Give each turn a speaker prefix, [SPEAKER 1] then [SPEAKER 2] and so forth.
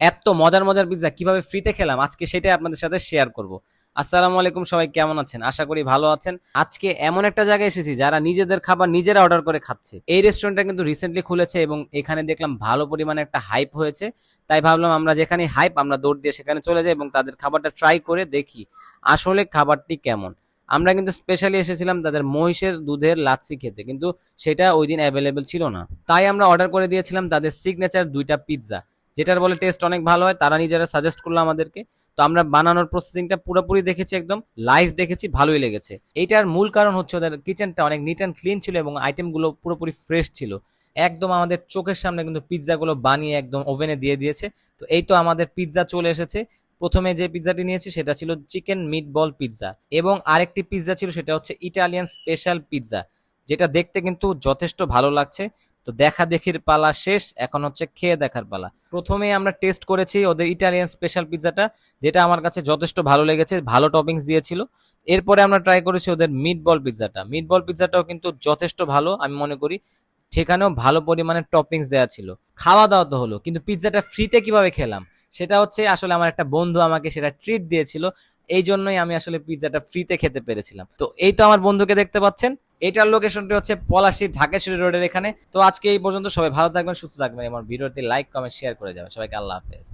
[SPEAKER 1] এত মজার মজার পিৎজা কিভাবে ফ্রিতে খেলাম আজকে সেটাই আপনাদের সাথে শেয়ার করব। আসসালামু আলাইকুম, সবাই কেমন আছেন? আশা করি ভালো আছেন। আজকে এমন একটা জায়গায় এসেছি যারা নিজেদের খাবার নিজেরা অর্ডার করে খাচ্ছে। এই রেস্টুরেন্টটা কিন্তু রিসেন্টলি খুলেছে এবং এখানে দেখলাম ভালো পরিমাণে একটা হাইপ হয়েছে। তাই ভাবলাম আমরা যেখানে হাইপ আমরা দৌড় দিয়ে সেখানে চলে যাই এবং তাদের খাবারটা ট্রাই করে দেখি আসলে খাবারটি কেমন। আমরা কিন্তু স্পেশালি এসেছিলাম তাদের মহিষের দুধের লাচ্ছি খেতে, কিন্তু সেটা ওই দিন অ্যাভেলেবেল ছিল না। তাই আমরা অর্ডার করে দিয়েছিলাম তাদের সিগনেচার দুইটা পিৎজা, যেটার বলে টেস্ট অনেক ভালো হয়। তারা নিজেরা সাজেস্ট করলো আমাদেরকে। তো আমরা বানানোর প্রসেসিংটা পুরোপুরি দেখেছি, একদম লাইভ দেখেছি, ভালোই লেগেছে। এইটার মূল কারণ হচ্ছে ওদের কিচেনটা অনেক নিট অ্যান্ড ক্লিন ছিল এবং আইটেমগুলো পুরোপুরি ফ্রেশ ছিল। একদম আমাদের চোখের সামনে কিন্তু পিৎজাগুলো বানিয়ে একদম ওভেনে দিয়ে দিয়েছে। তো এই তো আমাদের পিৎজা চলে এসেছে। প্রথমে যে পিৎজাটি নিয়েছি সেটা ছিল চিকেন মিটবল পিৎজা, এবং আরেকটি পিৎজা ছিল সেটা হচ্ছে ইটালিয়ান স্পেশাল পিৎজা, যেটা দেখতে কিন্তু যথেষ্ট ভালো লাগছে। তো দেখা দেখির পালা শেষ, এখন হচ্ছে খেয়ে দেখার পালা। প্রথমে আমরা টেস্ট করেছি ওদের ইটালিয়ান স্পেশাল পিৎজাটা, যেটা আমার কাছে যথেষ্ট ভালো লেগেছে, ভালো টপিংস দিয়েছিল। এরপরে আমরা ট্রাই করেছি ওদের মিটবল পিৎজাটা। মিটবল পিৎজাটাও কিন্তু যথেষ্ট ভালো আমি মনে করি। সেখানেও ভালো পরিমাণে টপিংস দেওয়া ছিল। খাওয়া দাওয়া তো হলো, কিন্তু পিৎজাটা ফ্রিতে কিভাবে খেলাম সেটা হচ্ছে আসলে আমার একটা বন্ধু আমাকে সেটা ট্রিট দিয়েছিল। এই জন্যই আমি আসলে পিৎজাটা ফ্রিতে খেতে পেরেছিলাম। তো এই তো আমার বন্ধুকে দেখতে পাচ্ছেন। এটার লোকেশনটি হচ্ছে পলাশী ঢাকেশ্বরী রোডের এখানে। তো আজকে এই পর্যন্ত, সবাই ভালো থাকবেন, সুস্থ থাকবেন, আমার ভিডিওতে লাইক কমেন্ট শেয়ার করে যাবেন। সবাইকে আল্লাহ হাফেজ।